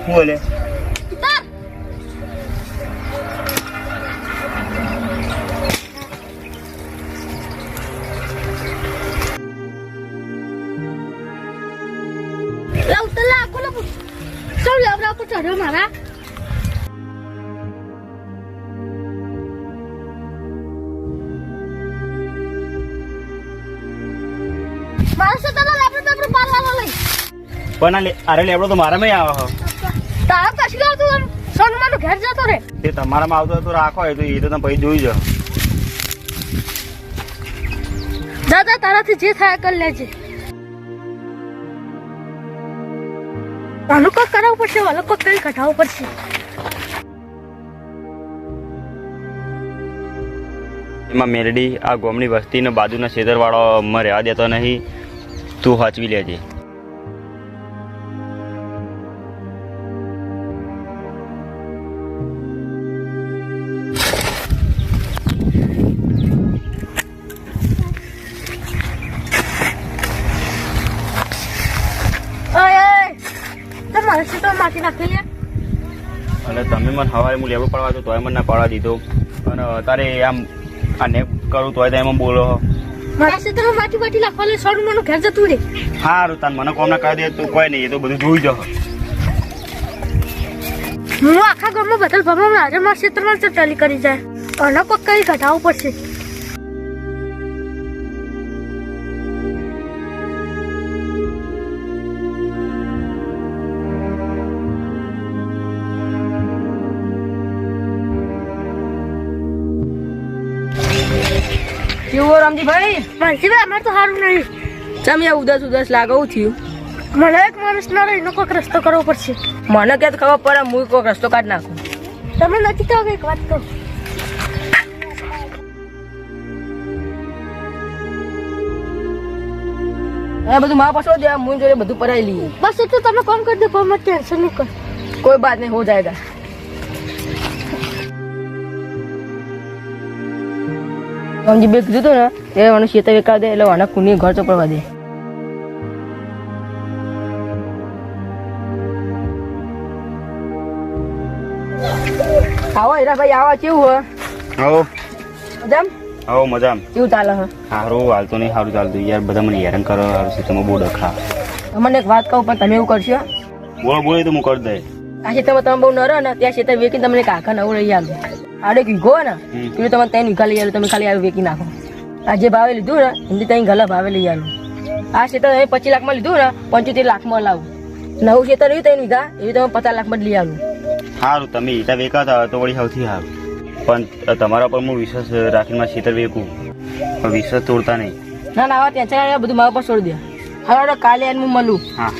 બોલે મારા પણ અરે લેબડો તો મારામાં આવે તારા કશી આવતું સોનમાનો ઘેર જતો રે તે તમારામાં આવતો તો રાખો એ તો તમે પછી જોઈ જાઓ દાદા તારાથી જે થાય કરી લેજે આનું કોક કરાવવું પડશે વાલો કોક કરી કઢાવવું પડશે એમાં મેરડી આ ગોમની વસ્તીનો બાજુના ખેતરવાળો રહેવા દેતો નહીં તું સાચવી લેજે માટી નાખી અને તમે મને સવારે હું લેવું પડવા તો તોય મને ના પાડવા દીધો અને અત્યારે આમ આ ને કરું તોય તો એમાં બોલો મારા ક્ષેત્રમાં માટી બાટી નાખવા સોનું મને ઘેર જતું રે સારું તાર મને કોમ ના કરી દે તું કોઈ નહીં એ તો બધું જોઈ જાઓ હું આખા ગામમાં બદલ ભરવામાં આજે મારા ક્ષેત્રમાં ચટાલી કરી જાય અને કોક કઈ ઘટાડવું પડશે કેવો રામજીભાઈ માનસીભાઈ અમારે તો સારું નહીં તમે ઉદાસ લાગવું થયું મને એક માણસ ના રહી કોઈક રસ્તો કરવો પડશે મને ક્યાં ખબર પડે હું કોઈક રસ્તો કાઢી નાખું તમે નથી તો એક વાત કહું બધું મારા પાછળ દે હું જોડે બધું પરાઈ લઈએ બસ એટલું તમે કામ કરી દો કોઈ મત ટેન્શન નહીં કર કોઈ બાત નહીં હો જાયગા રામજી બે કીધું હતું ને એ મને શેતા વેકા દે એટલે આના કુની ઘર ચોપડવા દે આવો હીરાભાઈ આવા કેવું આવો મજામ આવો મજામ કેવું ચાલે હ સારું હાલતું નહીં સારું ચાલતું યાર બધા મને હેરાન કરો સારું છે તમે બહુ ડખા તમને એક વાત કહું પણ તમે એવું કરશો બોલો તો હું કરી દે આ ખેતરમાં તમે બહુ નરો ને ત્યાં ખેતર વેકીને તમને કાકા નવું લઈ આવું આડે વીઘો ને પેલું તમે 3 વીઘા લઈ આવ્યું તમે ખાલી આ વેકી નાખો આ જે ભાવે લીધું ને એમથી 3 ગલા ભાવે લઈ આવ્યું આ ખેતર 25 લાખમાં લીધું ને 75 લાખમાં લાવું નવું ખેતર રહ્યું 3 વીઘા એવી તમે 50 લાખમાં જ લઈ આવ્યું સારું તમે ઈટા વેકાતા તો વળી સૌથી સારું પણ તમારા પર હું વિશ્વાસ રાખીને મારા ખેતર વેકું પણ વિશ્વાસ તોડતા નહીં ના આવા ત્યાં બધું મારા પર છોડી દે હવે કાલે હું મળું હા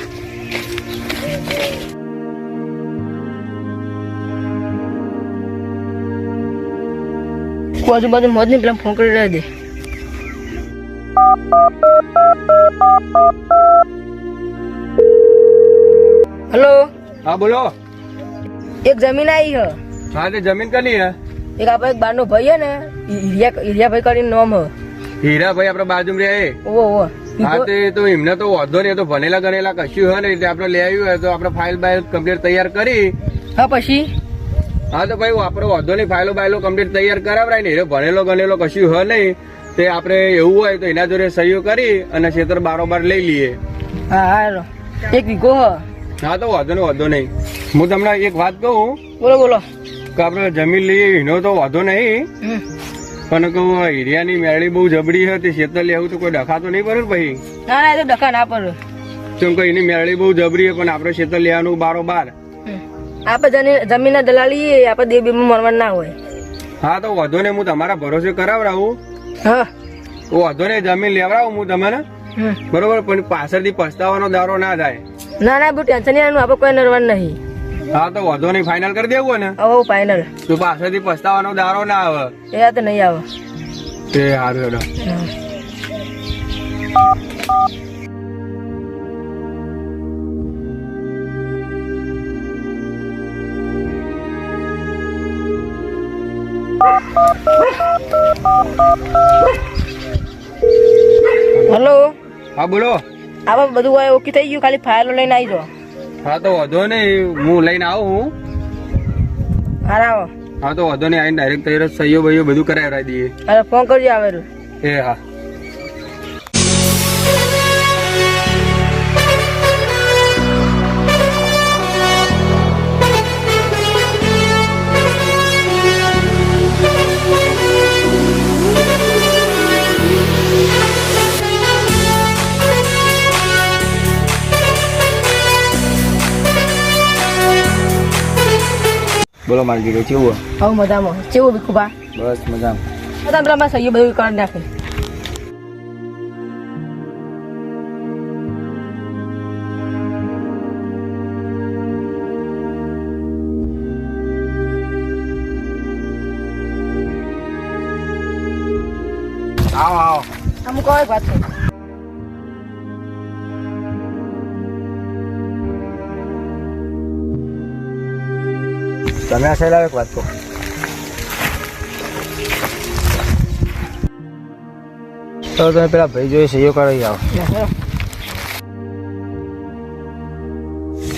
આજુબાજુ મોજ નહીં પેલા ફોન કરી રહ્યા દે હેલો હા બોલો એક જમીન આવી હ હા તે જમીન કની હે એક આપણે એક બારનો ભાઈ હે ને હીરિયાભાઈ કરીને નામ હ હીરાભાઈ આપડે બાજુ રે ઓહો હા તે તો એમને તો વાંધો નહીં તો ભણેલા ગણેલા કશું હોય ને એટલે આપડે લઈ આવ્યું હોય તો આપડે ફાઇલ બાઇલ કમ્પ્લીટ તૈયાર કરી હા પછી હા તો ભાઈ આપડે વાંધો નહીં ફાઇલો બાઇલો કમ્પ્લીટ તૈયાર કરાવરાય ને ભણેલો ગણેલો કશું હોય નહીં તે આપડે એવું હોય તો એના જોડે સહીઓ કરી અને ખેતર બારોબાર લઈ લઈએ હા હા એક વીઘો હ હા તો વાંધો નહીં હું તમને એક વાત કહું બોલો કે આપડે જમીન લઈએ એનો તો વાંધો નહીં પણ કહું હીરિયાની મેળી બહુ જબડી હતી ખેતર લેવું તો કોઈ ડખા તો નહીં પડે ને પછી ના એ તો ડખા ના પડે કેમ કે એની મેળી બહુ જબરી પણ આપડે ખેતર લેવાનું બારોબાર આપણે જમીન ના દલાલી આપણે દેવ બીમાં મરવાનું ના હોય હા તો વાંધો નહીં હું તમારા ભરોસે કરાવરાવું હા વાંધો નહીં જમીન લેવડાવું હું તમને બરોબર પણ પાછળથી પસ્તાવાનો દારો ના થાય ના બહુ ટેન્શન નહીં આપણે કોઈ નરવાનું નહીં હા તો વાંધો નહીં ફાઇનલ કરી દેવું ને હવે ફાઇનલ તો પાછળથી પસ્તાવાનો દારો ના આવે એ તો નહીં આવે તે સારું હેડો હેલો હા બોલો આમાં બધું ઓકે થઈ ગયું ખાલી ફાઇલો લઈને આવી જાઓ હા તો વધો નહીં, હું લઈને આવું હું. હારા આવો. હા તો વધો નહીં, આવીને ડાયરેક્ટ તૈયાર સહીઓ બહીઓ બધું કરાવી દઈએ. હવે ફોન કરજો આવે. એ હા. બોલો મારી દીકરી કેવું? હવે મજામાં. કેવું ભીખુભા? બસ મજામાં. બધા પેલા મારે સહીઓ બધું કરી નાખે. આવો આવો. અમુક કોઈ વાત નહીં. તમે આ સાઈડ વાત કહો. તો તમે પેલા ભાઈ જોઈ સહીઓ કરાવી આવો.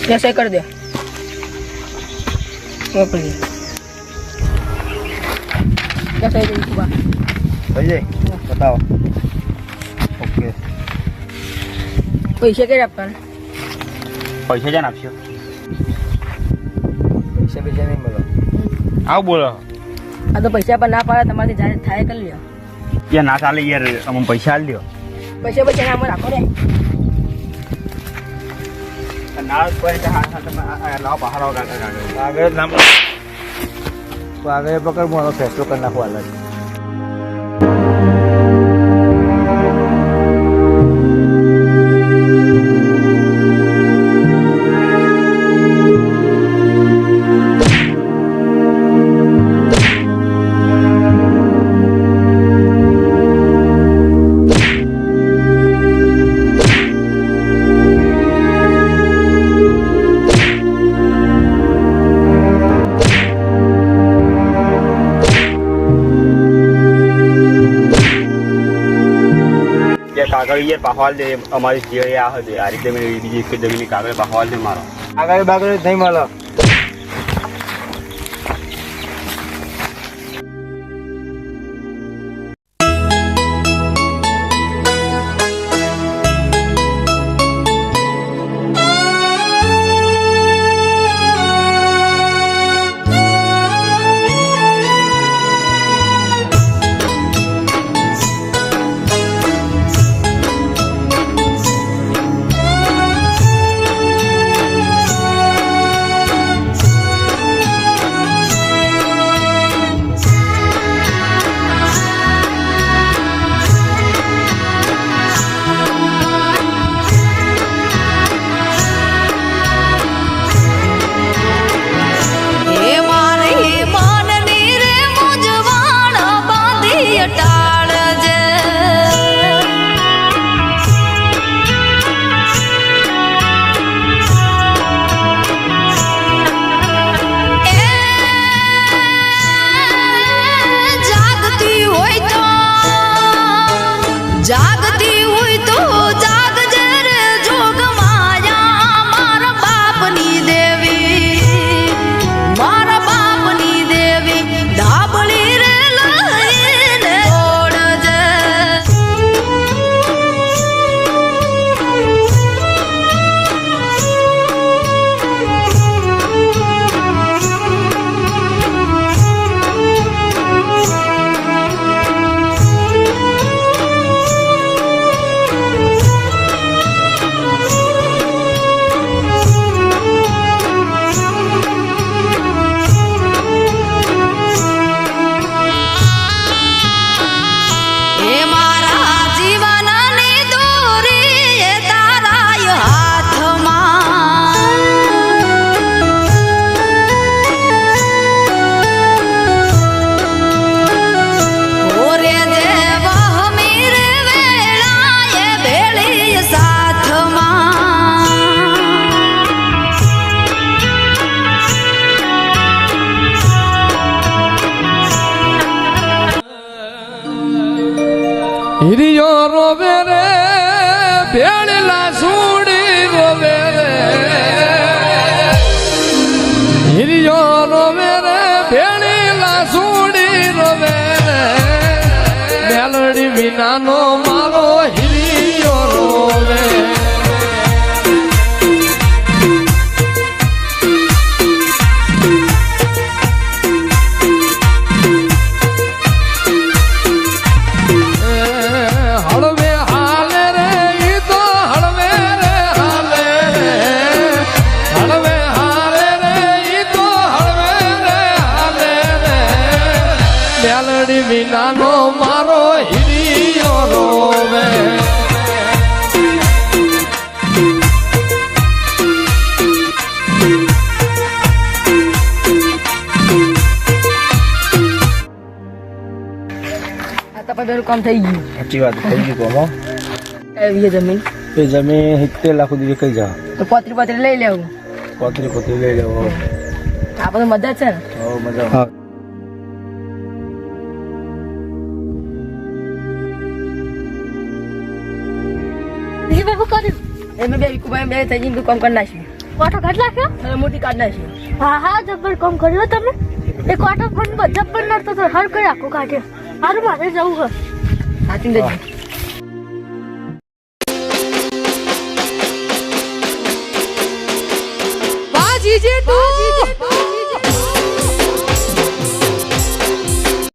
ત્યાં સહી કરી દે. મોકલી દે. ત્યાં સહી દે ભીખુભા. થઈ જાય? બતાવો. ઓકે. પૈસા ક્યારે આપવાના? પૈસા જ આપશો. પૈસા પૈસા નહીં મળો. આવ બોલો. આ તો પૈસા પણ ના પાડે તમારાથી જાય થાય કરી લ્યો. યાર ના ચાલે યાર, અમને પૈસા આલી દો. પૈસા પૈસા ના અમે રાખો રે. ના કોઈ લાવો બહાર આવો કાકા. આગળ નામ આગળ પકડ, મારો ફેસલો કરી નાખો અલગ. કાગળ યાર પાહવાલ દે, અમારી જે આ હતી આ રીતે બીજી એક જમીન કાગળ પાહવાલ દે મારો. આગળ બાગળ નહીં મળો. જાગતી હોય તો જાગજે રે જોગ માયા, મારા બાપની દેવી, મારા બાપની દેવી, ધાબળી રે લઈને ઓડજે. હિરિયો રોવે રે ભેળલા સુડી રોવે રે બેલડી વિનાનો મારો હિરિયો રોવે આ તો બધું કામ થઈ ગયું સાચી વાત થઈ ગયું કોમો એવી જમીન એ જમીન 70 લાખ સુધી કઈ જા તો પોતરી લઈ લેવું પોતરી લઈ લેવો આ બધું મજા છે ને મજા એ બાબુ કર્યું એ બે વિકુભાઈ બે થઈ જઈને કામ કરી નાખ્યું કોટો ઘટ નાખ્યો અને મોટી કાઢ નાખી હા જબર કામ કર્યું તમે એ કોટો પણ જબર નડતો તો હર કઈ આખું કાઢ્યો મારું મારે જવું હોય સાચું જજી